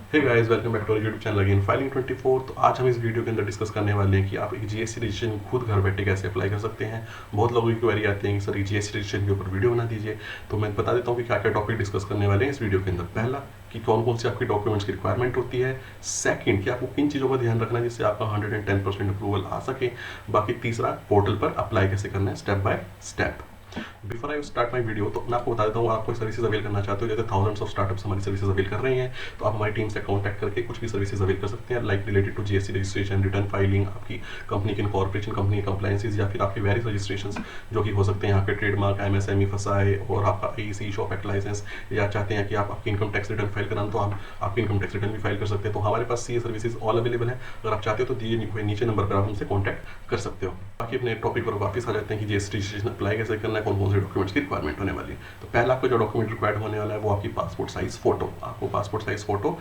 Hey guys, welcome back to our YouTube channel again filing 24। तो आज हम इस वीडियो के अंदर डिस्कस करने वाले हैं कि आप एक जीएसटी रजिस्ट्रेशन खुद घर बैठे कैसे अप्लाई कर सकते हैं। बहुत लोगों की क्वेरी आती है कि सर जीएसटी रजिस्ट्रेशन के ऊपर वीडियो बना दीजिए। तो मैं बता देता हूँ कि क्या क्या टॉपिक डिस्कस करने वाले हैं इस वीडियो के अंदर। पहला कि कौन कौन सी आपकी डॉक्यूमेंट्स की रिक्वायरमेंट होती है। सेकंड कि आपको किन चीज़ों का ध्यान रखना है जिससे आपका 110% अप्रूवल आ सके। बाकी तीसरा पोर्टल पर अप्लाई कैसे करना है step by step. Before I start my video तो मैं आपको बता देता हूँ, आप कोई सर्विसेज अवेल करना चाहते हो, जैसे थाउजेंड्स ऑफ स्टार्टअप्स हमारी सर्विसेज अवेल कर रहे हैं, तो आप हमारी टीम से कॉन्टैक्ट करके कुछ भी सर्विसेज अवेल कर सकते हैं, like related to GST registration, return filing, आपकी कंपनी की इनकॉर्पोरेशन, कंपनी कंप्लायंसेज, या फिर आपके वेरियस रजिस्ट्रेशन जो कि हो सकते हैं आपके ट्रेडमार्क, एमएसएमई, फसाए और आपका ईसी शॉप एक्ट लाइसेंस, या चाहते हैं कि आप आपकी इनकम टैक्स रिटर्न फाइल कराना, तो आप आपकी इनकम टैक्स रिटर्न भी फाइल कर सकते हैं। तो हमारे पास ये सर्विसेज ऑल अवेलेबल है। अगर आप चाहते हो तो दिए हुए नीचे नंबर पर आप हमसे कॉन्टैक्ट कर सकते हो। बाकी अपने टॉपिक पर वापस आ जाते हैं कि जीएसटी रजिस्ट्रेशन अप्लाई कैसे करना है, कौन कौन से डॉक्यूमेंट्स की रिक्वायरमेंट होने वाली है। तो पहला आपका जो डॉक्यूमेंट रिक्वायर्ड होने वाला है वो आपकी पासपोर्ट साइज फोटो। आपको passport size photo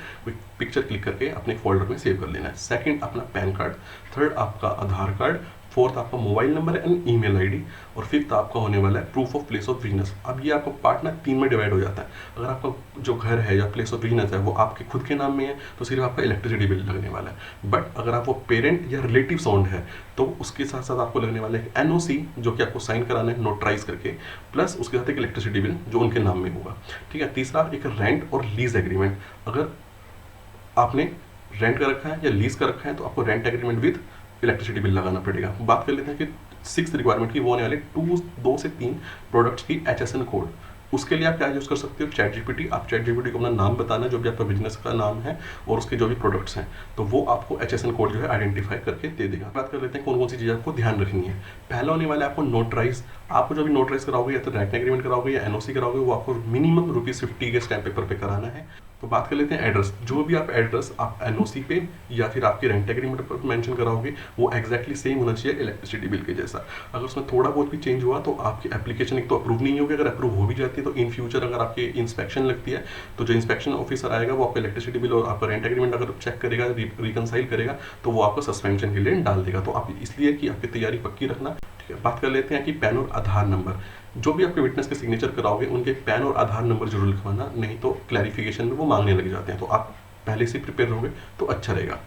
picture click करके अपने फोल्डर में सेव कर लेना है। सेकंड अपना पैन कार्ड, थर्ड आपका आधार कार्ड, फोर्थ आपका mobile number and email ID, और फिफ्थ आपका होने वाला है proof of place of business. अब ये आपका पार्ट ना 3 में डिवाइड हो जाता है। अगर आपका जो घर है या प्लेस ऑफ बिजनेस है वो आपके खुद के नाम में है तो सिर्फ आपका इलेक्ट्रिसिटी बिल लगने वाला है। बट अगर आप वो पेरेंट या रिलेटिव साउंड है तो उसके साथ साथ आपको लगने वाला है एनओसी, जो कि आपको साइन कराना है नोटराइज करके, प्लस उसके साथ एक इलेक्ट्रिसिटी बिल जो उनके नाम में होगा। ठीक है। तीसरा एक रेंट और लीज एग्रीमेंट। अगर आपने रेंट का रखा है या लीज का रखा है तो आपको rent agreement with electricity bill लगाना पड़ेगा। बात कर लेते हैं कि 6th रिक्वायरमेंट की, वो होने वाले 2 से 3 प्रोडक्ट्स की HSN कोड। उसके लिए आप क्या यूज़ कर सकते हो, चैट जीपीटी। आप चैट जीपीटी को अपना नाम बताना जो भी आपका बिजनेस का नाम है और उसके जो भी प्रोडक्ट्स हैं, तो वो आपको HSN कोड जो है आइडेंटिफाई करके दे देगा। बात कर लेते हैं कौन कौन सी चीज़ आपको ध्यान रखनी है। पहला होने वाला है आपको नोटराइज। आपको जो भी नोटराइज कराओगे या तो रेंट एग्रीमेंट कराओगे या एनओसी कराओगे, वो आपको मिनिमम ₹50 के स्टैम्प पेपर पे कराना है। तो बात कर लेते हैं एड्रेस। जो भी आप एड्रेस आप एनओसी पे या फिर आपके रेंट एग्रीमेंट पर मेंशन कराओगे वो एक्जैक्टली सेम होना चाहिए इलेक्ट्रिसिटी बिल के जैसा। अगर उसमें थोड़ा बहुत भी चेंज हुआ तो आपकी एप्लीकेशन एक तो अप्रूव नहीं होगी। अगर अप्रूव हो भी जाती है तो इन फ्यूचर अगर आपकी इंस्पेक्शन लगती है तो जो इंस्पेक्शन ऑफिसर आएगा वो आपका इलेक्ट्रिसिटी बिल और आपका रेंट एग्रीमेंट अगर चेक करेगा, रिकनसाइल करेगा, तो वो आपको सस्पेंशन के लिए डाल देगा। तो आप इसलिए कि आपकी तैयारी पक्की रखना। ठीक है। बात कर लेते हैं कि पैन और आधार नंबर। जो भी आपके विटनेस के सिग्नेचर कराओगे उनके पैन और आधार नंबर जरूर लिखवाना, नहीं तो क्लैरिफिकेशन में वो मांगने लग जाते हैं। तो आप पहले से प्रिपेयर रहोगे तो अच्छा रहेगा।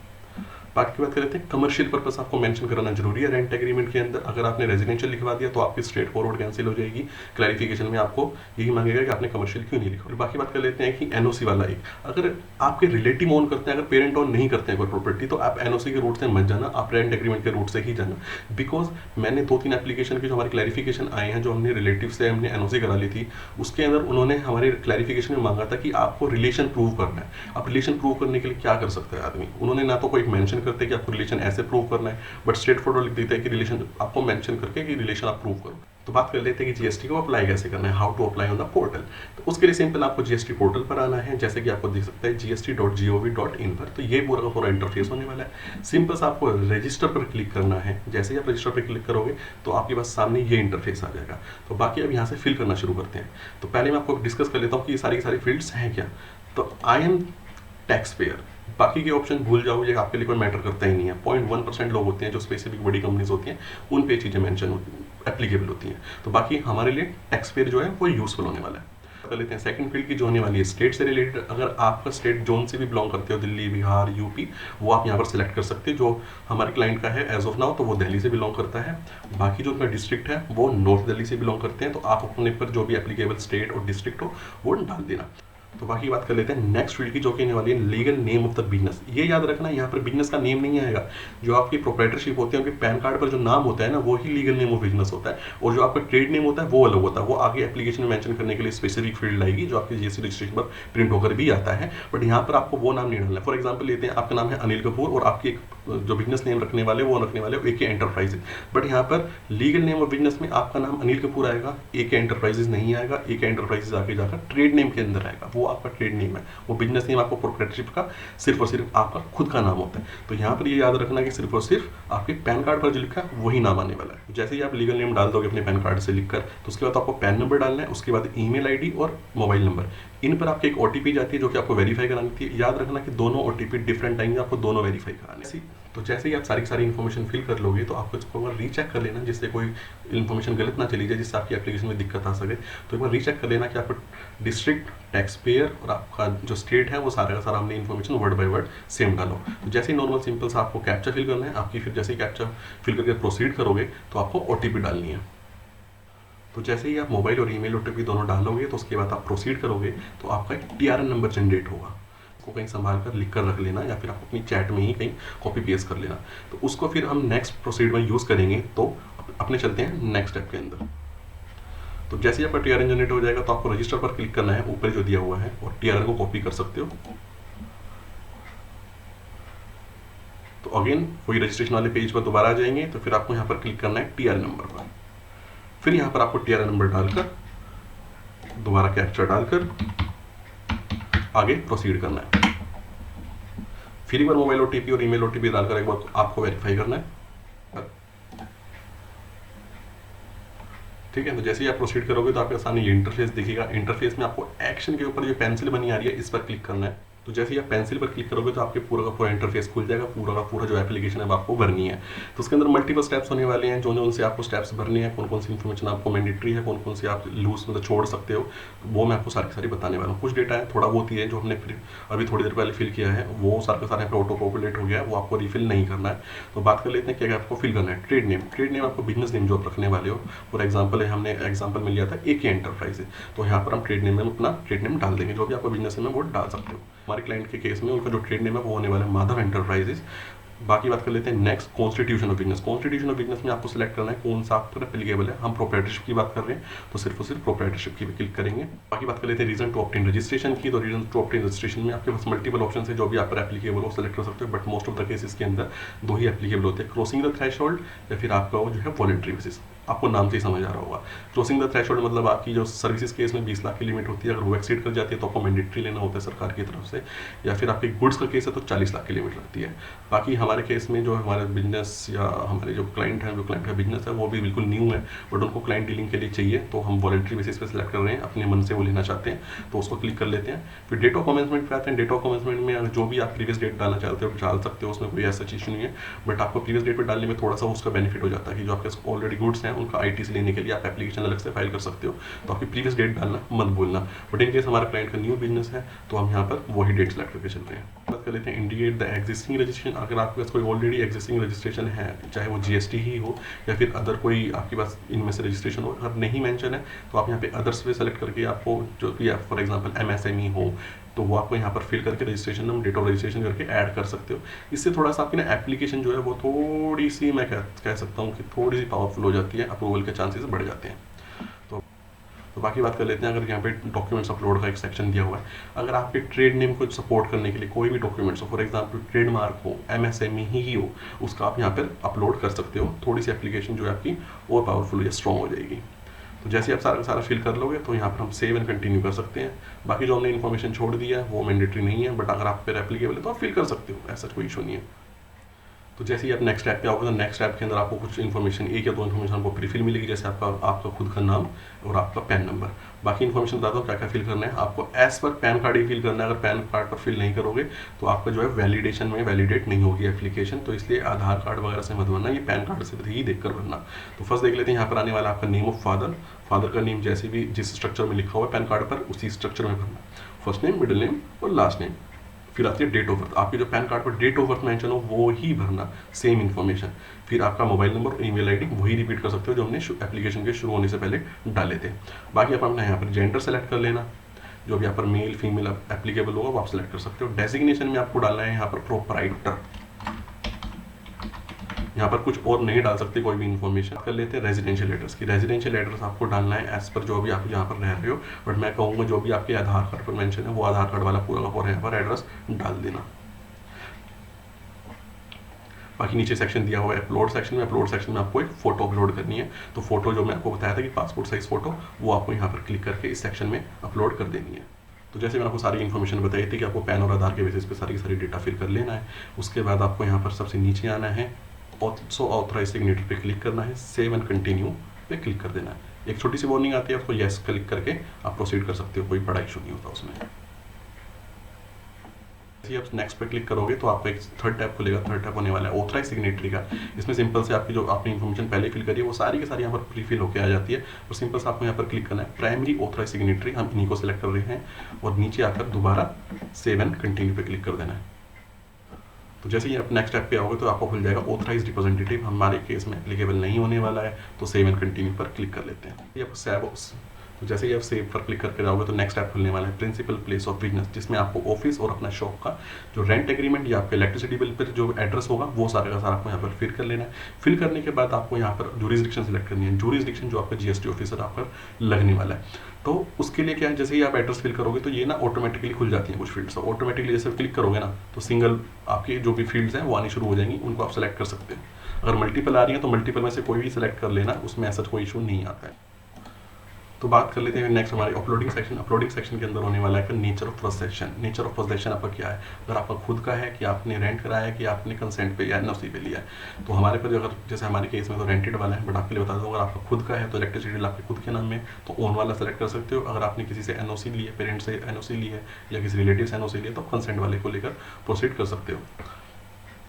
बात की बात कर लेते हैं कमर्शियल पर्पस आपको मेंशन कराना जरूरी है रेंट एग्रीमेंट के अंदर। अगर आपने रेजिडेंशियल लिखवा दिया तो आपकी स्ट्रेट फॉरवर्ड कैंसिल हो जाएगी। क्लैरिफिकेशन में आपको यही मांगेगा कि आपने कमर्शियल क्यों नहीं लिखा। बाकी बात कर लेते हैं कि एनओसी वाला एक, अगर आपके रिलेटिव ओन करते हैं, अगर पेरेंट ओन नहीं करते हैं कोई प्रॉपर्टी, तो आप एनओसी के रूट से मत जाना, आप रेंट एग्रीमेंट के रूट से ही जाना। बिकॉज मैंने 2-3 एप्लीकेशन की जो हमारी क्लैरिफिकेशन आए हैं, जो हमने रिलेटिव से हमने एनओसी करा ली थी, उसके अंदर उन्होंने हमारे क्लैरिफिकेशन में मांगा था कि आपको रिलेशन प्रूव करना है। अब रिलेशन प्रूव करने के लिए क्या कर सकता है आदमी, उन्होंने ना तो कोई मेंशन करते कि आपको रिलेशन ऐसे प्रूव करना है, बट स्ट्रेट फॉरवर्ड लिख देते हैं कि रिलेशन आपको मेंशन करके कि रिलेशन आप प्रूव करो। तो बात कर लेते हैं कि जीएसटी को अप्लाई कैसे करना है, how to apply on the portal. तो उसके लिए सिंपल आपको जीएसटी पोर्टल पर आना है, जैसे कि आपको दिख सकता है gst.gov.in पर। तो ये पूरा का पूरा इंटरफेस होने वाला है। सिंपल से आपको रजिस्टर पर क्लिक करना है। जैसे ही आप रजिस्टर पर क्लिक करोगे तो आपके पास सामने ये इंटरफेस आ जाएगा। तो बाकी अब यहाँ से फिल करना शुरू करते हैं। तो पहले मैं आपको डिस्कस कर लेता हूँ कि ये सारी की सारी फील्ड्स हैं क्या। तो आई एम टैक्स पेयर, बाकी के ऑप्शन भूल जाओ, ये आपके लिए कोई मैटर करता ही नहीं है। 0.1% लोग होते हैं जो स्पेसिफिक बड़ी कंपनीज होती हैं, उन पे चीज़ें मेंशन एप्लीकेबल होती हैं। तो बाकी हमारे लिए टैक्स पेयर जो है वो यूजफुल होने वाला है। कर लेते हैं सेकंड फील्ड की जो होने वाली है स्टेट से रिलेटेड। अगर आपका स्टेट जोन से भी बिलोंग करते हो, दिल्ली, बिहार, यूपी, वो आप यहाँ पर सिलेक्ट कर सकते हो। जो हमारे क्लाइंट का है एज ऑफ नाउ तो वो दिल्ली से बिलोंग करता है। बाकी जो उनका डिस्ट्रिक्ट है वो नॉर्थ दिल्ली से बिलोंग करते हैं। तो आप अपने पर जो भी एप्लीकेबल स्टेट और डिस्ट्रिक्ट हो वो डाल देना। तो बाकी बात कर लेते हैं नेक्स्ट फील्ड की, जो कि होने वाली है legal name of the business. ये याद रखना, यहाँ पर बिजनेस का नेम नहीं आएगा। जो आपकी प्रोप्राइटरशिप होती है, उनके पैन कार्ड पर जो नाम होता है ना, वो ही लीगल नेम ऑफ बिजनेस होता है। और जो आपका ट्रेड नेम होता है वो अलग होता है। वो आगे एप्लीकेशन में मेंशन करने के लिए स्पेसिफिक फील्ड आएगी, जो आपकी जीएसटी रजिस्ट्रेशन पर प्रिंट होकर भी आता है। बट यहाँ पर आपको वो नाम नहीं डालना है। फॉर एग्जाम्पल लेते हैं, आपका नाम है अनिल कपूर और आपकी एक जो बिजनेस नेम रखने वाले वो रखने वाले AK एंटरप्राइजेज। बट यहाँ पर लीगल नेम ऑफ बिजनेस में आपका नाम अनिल कपूर आएगा, AK एंटरप्राइजेज नहीं आएगा। AK एंटरप्राइजेज आगे जाकर ट्रेड नेम के अंदर आएगा, वो आपका ट्रेड नेम है। वो बिजनेस नेम आपको प्रोप्राइटरशिप का सिर्फ और सिर्फ आपका खुद का नाम होता है। तो यहाँ पर ये याद रखना कि सिर्फ और सिर्फ आपके पैन कार्ड पर जो लिखा है वही नाम आने वाला है। जैसे ही आप लीगल नेम डाल दोगे अपने पैन कार्ड से लिखकर, तो उसके बाद आपको पैन नंबर डालना है, उसके बाद ईमेल आईडी और मोबाइल नंबर। इन पर आपकी एक OTP जाती है जो कि आपको वेरीफाई करानी थी। याद रखना कि दोनों OTP डिफरेंट आएंगे, आपको दोनों वेरीफाई कराने। तो जैसे ही आप सारी सारी इन्फॉर्मेशन फिल कर लोगे तो आपको इसको एक बार रीचेक कर लेना, जिससे कोई इन्फॉर्मेशन गलत ना चली जाए, जिससे आपकी एप्लीकेशन में दिक्कत आ सके। तो एक बार रीचेक कर लेना कि आपका डिस्ट्रिक्ट, टैक्स पेयर और आपका जो स्टेट है वो सारा का सारा हमने information word by word same डालो। तो जैसे ही नॉर्मल सिंपल सा आपको कैप्चा फिल करना है आपकी, फिर जैसे ही कैप्चा फिल करके प्रोसीड करोगे तो आपको OTP डालनी है। तो जैसे ही आप मोबाइल और ईमेल OTP दोनों डालोगे तो उसके बाद आप प्रोसीड करोगे तो आपका एक TRN नंबर जनरेट होगा। को कहीं संभाल कर लिख कर रख लेना, या फिर आप अपनी चैट में ही कहीं कॉपी पेस्ट कर लेना। तो उसको फिर हम नेक्स्ट प्रोसीड में यूज़ करेंगे। तो अपने चलते हैं नेक्स्ट स्टेप के अंदर। तो जैसे ही आपका TRN जनरेट हो जाएगा तो आपको रजिस्टर पर क्लिक करना है, ऊपर जो दिया हुआ है, और TRN को कॉपी कर सकते हो। तो अगेन वही रजिस्ट्रेशन वाले पेज पर दोबारा आ जाएंगे, तो फिर आपको यहाँ पर क्लिक करना है TRN नंबर पर। फिर यहाँ पर आपको TRN नंबर डालकर दोबारा कैप्चा डालकर आगे प्रोसीड करना है। फिर एक बार मोबाइल OTP और ईमेल OTP डालकर एक बार आपको वेरीफाई करना है। ठीक है, तो जैसे ही आप प्रोसीड करोगे तो आपके सामने ये इंटरफेस दिखेगा। इंटरफेस में आपको एक्शन के ऊपर जो पेंसिल बनी आ रही है इस पर क्लिक करना है। तो जैसे ही आप पेंसिल पर क्लिक करोगे तो आपके पूरा का पूरा इंटरफेस खुल जाएगा। पूरा का पूरा जो एप्लीकेशन है आपको भरनी है। तो उसके अंदर मल्टीपल स्टेप्स होने वाले हैं, जो उनसे आपको स्टेप्स भरने हैं, कौन कौन सी इन्फॉर्मेशन आपको मैंडेटरी है, कौन कौन सी आप लूज मतलब छोड़ सकते हो, वो मैं आपको सारी बताने वाला हूँ। कुछ डेटा है थोड़ा बहुत ही है जो हमने अभी थोड़ी देर पहले फिल किया है, वो सारा का सारा ऑटो पॉपुलेट हो गया है, वो आपको रिफिल नहीं करना है। तो बात कर लेते हैं क्या आपको फिल करना है। ट्रेड नेम, ट्रेड नेम आपको बिजनेस नेम जो आप रखने वाले हो। फॉर एग्जाम्पल है, हमने एग्जाम्पल में लिया था AK एंटरप्राइजेज, तो यहाँ पर हम ट्रेड नेम में अपना ट्रेड नेम डाल देंगे। जो भी आपका बिजनेस नेम है वो डाल सकते हो। हमारे क्लाइंट के केस में उनका जो ट्रेड नेम है वो होने वाला है माधव एंटरप्राइजेज। बाकी बात कर लेते हैं next, constitution of business. Constitution of business में आपको सिलेक्ट करना है कौन सा आप पर एप्लीकेबल है। हम प्रोप्राइटरशिप की बात कर रहे हैं तो सिर्फ और सिर्फ प्रोप्राइटरशिप की क्लिक करेंगे। बाकी बात कर लेते हैं रीजन टू ऑब्टेन रजिस्ट्रेशन की। तो रीजन टू ऑब्टेन रजिस्ट्रेशन में आपके पास मल्टीपल ऑप्शन है, जो भी आप पर एप्लीकेबल हो सेलेक्ट कर सकते हो, but most of the cases के अंदर दो ही एप्लीकेबल होते हैं, क्रॉसिंग द थ्रेशोल्ड या फिर आपका वो जो है वॉलंटरी बेसिस। आपको नाम से ही समझ आ रहा होगा। क्रॉसिंग द थ्रेशोल्ड मतलब आपकी जो सर्विसेज केस में 20 लाख की लिमिट होती है, अगर वो एक्सीड कर जाती है तो आपको मैंडेटरी लेना होता है सरकार की तरफ से, या फिर आपके गुड्स का केस है तो 40 लाख की लिमिट लगती है। बाकी हमारे केस में जो हमारे बिजनेस या हमारे जो क्लाइंट हैं, जो क्लाइंट का बिजनेस है वो भी बिल्कुल न्यू है, बट उनको क्लाइंट डीलिंग के लिए चाहिए, तो हम वॉलंटरी बेसिस पे सिलेक्ट कर रहे हैं, अपने मन से वो लेना चाहते हैं, तो उसको क्लिक कर लेते हैं। फिर डेट ऑफ कमेंसमेंट पे आते हैं। डेट ऑफ कमेंसमेंट में जो भी आप प्रीवियस डेट डालना चाहते हो डाल सकते हो, उसमें कोई ऐसा चीज़ नहीं है, बट आपको प्रीवियस डेट पर डालने में थोड़ा सा उसका बेनिफिट हो जाता है कि जो आपके ऑलरेडी गुड्स हैं उनका IT से लेने के लिए आप एप्लीकेशन अलग से फाइल कर सकते हो, तो आपकी प्रीवियस डेट डालना मत भूलना। बट इन केस हमारा क्लाइंट का न्यू बिजनेस है तो हम यहाँ पर वही डेट सेलेक्ट करके चल रहे हैं। बात कर लेते हैं इंडिकेट द एग्जिस्टिंग रजिस्ट्रेशन। अगर आपके पास कोई ऑलरेडी एग्जिस्टिंग रजिस्ट्रेशन है, चाहे वो GST ही हो या फिर अदर कोई आपके पास इनमें से रजिस्ट्रेशन हो, अगर नहीं मेंशन है तो आप यहाँ पे अदर्स पे सेलेक्ट करके आपको जो भी आप फॉर एग्जांपल MSME हो तो वो आपको यहाँ पर फिल करके registration number, date of registration करके ऐड कर सकते हो। इससे थोड़ा सा आपकी ना एप्लीकेशन जो है वो थोड़ी सी मैं कह सकता हूँ कि थोड़ी सी पावरफुल हो जाती है, अप्रूवल के चांसेस बढ़ जाते हैं। तो बाकी बात कर लेते हैं। अगर यहाँ पे डॉक्यूमेंट्स अपलोड का एक सेक्शन दिया हुआ है, अगर आपके ट्रेड नेम को सपोर्ट करने के लिए कोई भी डॉक्यूमेंट्स हो, फॉर एग्जांपल ट्रेडमार्क हो, MSME ही हो, उसका आप यहाँ पर अपलोड कर सकते हो। थोड़ी सी एप्लीकेशन जो है आपकी और पावरफुल या स्ट्रॉन्ग हो जाएगी। तो जैसे आप सारा फिल कर लोगे तो यहाँ पर हम सेव एंड कंटिन्यू कर सकते हैं। बाकी जो हमने इन्फॉर्मेशन छोड़ दिया है वो मैंडेटरी नहीं है, बट अगर आप पर एप्लीकेबल है तो आप फिल कर सकते हो, ऐसा कोई इशू नहीं है। तो जैसे ही आप नेक्स्ट ऐप पे आओगे तो नेक्स्ट ऐप के अंदर आपको कुछ इन्फॉर्मेशन, एक या दो इन्फॉर्मेशन आपको प्रीफिल मिलेगी, जैसे आपका खुद का नाम और आपका पैन नंबर। बाकी इन्फॉर्मेशन बताता हूँ क्या क्या फिल करना है। आपको एज पर पैन कार्ड ही फिल करना है। अगर पैन कार्ड पर फिल नहीं करोगे तो आपका जो है वैलिडेशन में वैलिडेट नहीं होगी एप्लीकेशन, तो इसलिए आधार कार्ड वगैरह से मत भरना, ये पैन कार्ड से ही देख कर भरना। तो फर्स्ट देख लेते हैं, यहाँ पर आने वाला आपका नेम ऑफ फादर। फादर का नेम जैसे भी जिस स्ट्रक्चर में लिखा हुआ है पैन कार्ड पर उसी स्ट्रक्चर में भरना, फर्स्ट नेम, मिडिल नेम और लास्ट नेम। फिर आती है डेट ऑफ बर्थ। आपके जो पैन कार्ड पर डेट ऑफ बर्थ मेंशन हो वो ही भरना, सेम इन्फॉर्मेशन। फिर आपका मोबाइल नंबर और ईमेल ID वही रिपीट कर सकते हो जो हमने एप्लीकेशन के शुरू होने से पहले डाले थे। बाकी आप अपना यहाँ पर जेंडर सेलेक्ट कर लेना, जो भी यहाँ पर मेल फीमेल एप्लीकेबल होगा वो आप सेलेक्ट कर सकते हो। डेजिग्नेशन में आपको डालना है यहाँ पर प्रोप्राइटर, यहाँ पर कुछ और नहीं डाल सकते कोई भी इन्फॉर्मेशन। कर लेते हैं रेजिडेंशियल एड्रेस की। रेजिडेंशियल एड्रेस आपको डालना है एज पर जो भी आप यहाँ पर रह रहे हो, बट मैं कहूँगा जो भी आपके आधार कार्ड पर मेंशन है वो आधार कार्ड वाला पूरा का पूरा यहाँ पर एड्रेस डाल देना। बाकी नीचे सेक्शन दिया हुआ है अपलोड सेक्शन में। अपलोड सेक्शन में आपको एक फोटो अपलोड करनी है, तो फोटो जो मैं आपको बताया था कि पासपोर्ट साइज फोटो, वो आपको यहाँ पर क्लिक करके इस सेक्शन में अपलोड कर देनी है। तो जैसे मैंने आपको सारी इन्फॉर्मेशन बताई थी कि आपको पैन और आधार के बेसिस पे सारी डेटा फिल कर लेना है। उसके बाद आपको यहाँ पर सबसे नीचे आना है, ऑथराइज सिग्नेचर पे क्लिक करना है, सेव एंड कंटिन्यू पे क्लिक कर देना है। एक छोटी सी वार्निंग आती है, उसको यस क्लिक करके आप प्रोसीड कर सकते हो, कोई बड़ा इशू नहीं होता उसमें। जैसे आप नेक्स्ट पे क्लिक करोगे तो आपको एक थर्ड टैब खुलेगा। थर्ड टैब होने वाला है ऑथराइज सिग्नेटरी का। इसमें सिंपल से आपकी जो आपने इन्फॉर्मेशन पहले फिल करी है वो सारी की सारी यहाँ पर प्री फिल होकर आ जाती है। और सिंपल से आपको यहाँ पर क्लिक करना है प्राइमरी ऑथराइज सिग्नेटरी, हम इन्हीं को सिलेक्ट कर रहे हैं और नीचे आकर दोबारा सेव एंड कंटिन्यू पे क्लिक कर देना है। तो जैसे ही आप नेक्स्ट स्टेप पे आओगे तो आपको खुल जाएगा ऑथराइज रिप्रेजेंटेटिव, हमारे केस में एप्लीकेबल नहीं होने वाला है, तो सेव एंड कंटिन्यू पर क्लिक कर लेते हैं। ये आपको सेव, तो जैसे ही आप सेव पर क्लिक करके जाओगे तो नेक्स्ट ऐप खुलने वाला है प्रिंसिपल प्लेस ऑफ बिजनेस, जिसमें आपको ऑफिस और अपना शॉप का जो रेंट एग्रीमेंट या आपके इलेक्ट्रिसिटी बिल पर जो एड्रेस होगा वो सारा का सारा आपको यहाँ पर फिल कर लेना है। फिल करने के बाद आपको यहाँ पर जूरिसडिक्शन सेलेक्ट करनी है, जूरिसडिक्शन जो आपका जीएसटी ऑफिसर आप पर लगने वाला है। तो उसके लिए क्या है, जैसे ही आप एड्रेस फिल करोगे तो ये ना ऑटोमेटिकली खुल जाती है कुछ फील्ड्स। ऑटोमेटिकली जैसे क्लिक करोगे ना तो सिंगल आपकी जो भी फील्ड्स हैं वो आनी शुरू हो जाएंगी, उनको आप सेलेक्ट कर सकते हैं। अगर मल्टीपल आ रही है तो मल्टीपल में से कोई भी सेलेक्ट कर लेना, उसमें ऐसा कोई इशू नहीं आता है। तो बात कर लेते हैं नेक्स्ट हमारे अपलोडिंग सेक्शन। अपलोडिंग सेक्शन के अंदर होने वाला है nature of possession. Nature of possession आपका क्या है, अगर आपका खुद का है कि आपने रेंट कराया है कि आपने कंसेंट पे या एनओसी पे लिया है। तो हमारे पर अगर जैसे हमारे केस में तो रेंटेड वाला है, बट आपके लिए बता दूँ अगर आपका खुद का है तो इलेक्ट्रिसिटी बिल आपके खुद के नाम में तो ओन वाला सेलेक्ट कर सकते हो। अगर आपने किसी से एनओसी ली है, पेरेंट से एनओसी ली है या किसी रिलेटिव से एनओसी ली है तो कंसेंट वाले को लेकर प्रोसीड कर सकते हो।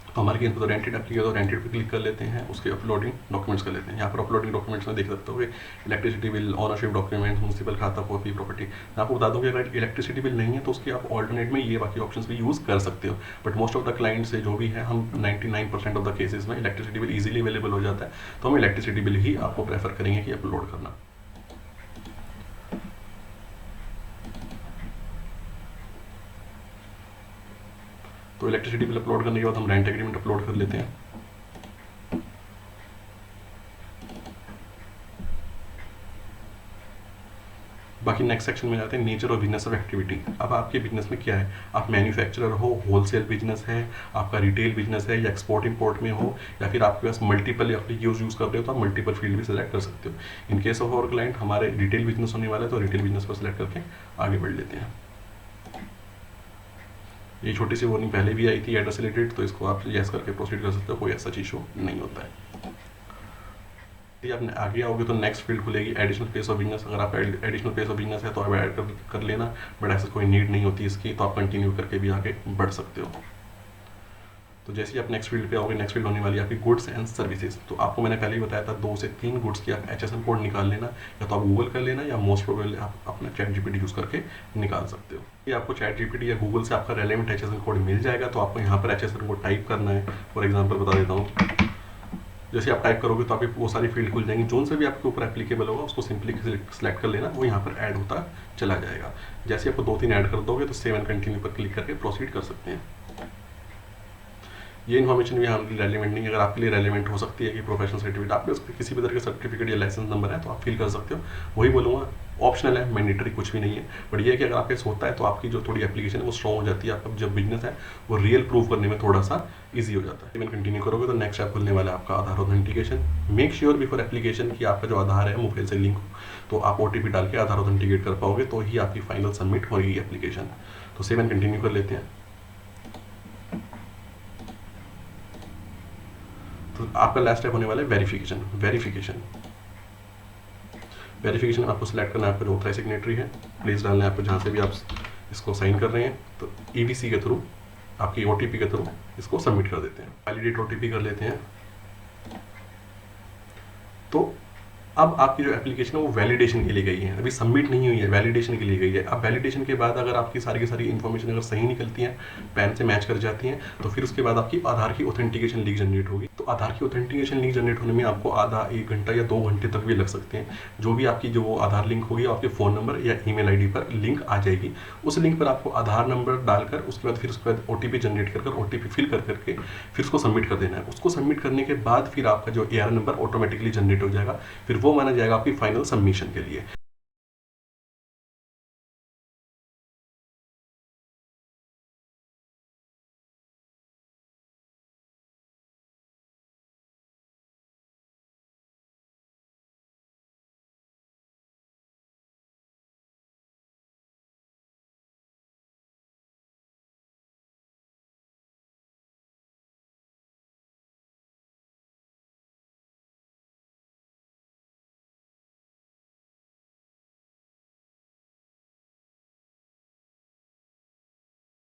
तो हमारे केस में तो रेंटेड एप्लीकेशन तो रेंटेड पे क्लिक कर लेते हैं, उसके अपलोडिंग डॉक्यूमेंट्स कर लेते हैं। यहाँ पर अपलोडिंग डॉक्यूमेंट्स में देख सकते हो electricity bill, ownership documents, municipal खाता, कॉपी, प्रॉपर्टी। मैं आपको बता दूँ कि अगर इलेक्ट्रिसिटी बिल नहीं है तो उसके आप ऑल्टरनेट में ये बाकी ऑप्शंस भी यूज़ कर सकते हो। But most of the client से जो भी है, हम 99% ऑफ द केसेस में इलेक्ट्रिसिटी बिल ईजिली अवेलेबल हो जाता है, तो हम इलेक्ट्रिसिटी बिल ही आपको प्रेफर करेंगे कि अपलोड करना। तो इलेक्ट्रिसिटी बिल अपलोड करने के बाद हम रेंट एग्रीमेंट अपलोड कर लेते हैं। बाकी नेक्स्ट सेक्शन में जाते हैं नेचर और बिजनेस ऑफ एक्टिविटी। अब आपके बिजनेस में क्या है, आप मैन्युफैक्चरर हो, होलसेल बिजनेस है, आपका रिटेल बिजनेस है या एक्सपोर्ट इंपोर्ट में हो, या फिर आपके पास मल्टीपल यूज़ कर रहे हो तो आप मल्टीपल फील्ड भी सिलेक्ट कर सकते हो। In case of our client हमारे रिटेल बिजनेस होने वाला है तो रिटेल बिजनेस पर सिलेक्ट करके आगे बढ़ लेते हैं। ये छोटी सी वार्निंग पहले भी आई थी एड्रेस रिलेटेड, तो इसको आप यस करके प्रोसीड कर सकते हो, कोई ऐसा इशू नहीं होता है। यदि आप आगे आओगे तो नेक्स्ट फील्ड खुलेगी एडिशनल प्लेस ऑफ बिजनेस। अगर आप एडिशनल प्लेस ऑफ बिजनेस है तो आप ऐड कर लेना, बट ऐसा कोई नीड नहीं होती इसकी, तो आप कंटिन्यू करके भी आगे बढ़ सकते हो। तो जैसे ही आप नेक्स्ट फील्ड पे आओगे, नेक्स्ट फील्ड होने वाली है आपकी गुड्स एंड सर्विसेज। तो आपको मैंने पहले ही बताया था 2 से 3 गुड्स की आप HSN कोड निकाल लेना, या तो आप गूगल कर लेना या मोस्ट प्रोबेबली आप अपना ChatGPT यूज़ करके निकाल सकते हो। ये आपको ChatGPT या गूगल से आपका रेलेवेंट HSN कोड मिल जाएगा, तो आपको यहाँ पर HSN कोड टाइप करना है। फॉर एग्जाम्पल बता देता हूँ, जैसे आप टाइप करोगे तो आपकी वो सारी फील्ड खुल जाएंगी, जोन से भी आपके ऊपर एप्लीकेबल होगा उसको सिंपली सेलेक्ट कर लेना, वो यहाँ पर ऐड होता चला जाएगा। जैसे आपको 2-3 ऐड कर दोगे तो सेव एंड कंटिन्यू पर क्लिक करके प्रोसीड कर सकते हैं। ये इन्फॉर्मेशन भी हमारे लिए रेलिवेंट नहीं है, अगर आपके लिए रेलिवेंट हो सकती है कि प्रोफेशनल सर्टिफिकेट आपके उसके किसी भी तरह का सर्टिफिकेट या लाइसेंस नंबर है तो आप फिल कर सकते हो। वही बोलूँगा, ऑप्शनल है, मैंडेटरी कुछ भी नहीं है। बट ये है कि अगर आपके पास होता है तो आपकी जो थोड़ी एप्लीकेशन है वो स्ट्रॉन्ग हो जाती है, आपका जो बिजनेस है वो रियल प्रूव करने में थोड़ा सा ईजी हो जाता है। इवन कंटिन्यू करोगे तो नेक्स्ट ऐप खुलने वाला है आपका Aadhaar authentication. Make sure before application कि आपका जो आधार है मोबाइल से लिंक हो, तो आप OTP डाल के आधार ऑथेंटिकेट कर पाओगे तो ही आपकी फाइनल सबमिट होगी एप्लीकेशन। तो सेव एंड कंटिन्यू कर लेते हैं। तो आपका लास्ट स्टेप होने वाला है वेरिफिकेशन। वेरिफिकेशन में आपको सिलेक्ट करना है आपका जो ऑथराइज सिग्नेटरी है, प्लेस डालना है आपको जहाँ से भी आप इसको साइन कर रहे हैं, तो EVC के थ्रू आपकी OTP के थ्रू इसको सबमिट कर देते हैं। वैलिडेट OTP कर लेते हैं। तो अब आपकी जो एप्लीकेशन है वो वैलिडेशन के लिए गई है, अभी सबमिट नहीं हुई है, वैलिडेशन के लिए गई है। अब वैलिडेशन के बाद अगर आपकी सारी की सारी इन्फॉर्मेशन अगर सही निकलती हैं, पैन से मैच कर जाती हैं, तो फिर उसके बाद आपकी आधार की ऑथेंटिकेशन लिंक जनरेट होगी। तो आधार की ऑथेंटिकेशन लिंक जनरेट होने में आपको आधा 1 घंटा या 2 घंटे तक भी लग सकते हैं। जो भी आपकी जो आधार लिंक होगी आपके फ़ोन नंबर या ईमेल ID पर लिंक आ जाएगी। उस लिंक पर आपको आधार नंबर डालकर उसके बाद फिर उसके बाद OTP जनरेट कर OTP फिल करके फिर उसको सबमिट कर देना है। उसको सबमिट करने के बाद फिर आपका जो AR नंबर ऑटोमेटिकली जनरेट हो जाएगा, फिर वो माना जाएगा आपकी फाइनल सबमिशन के लिए।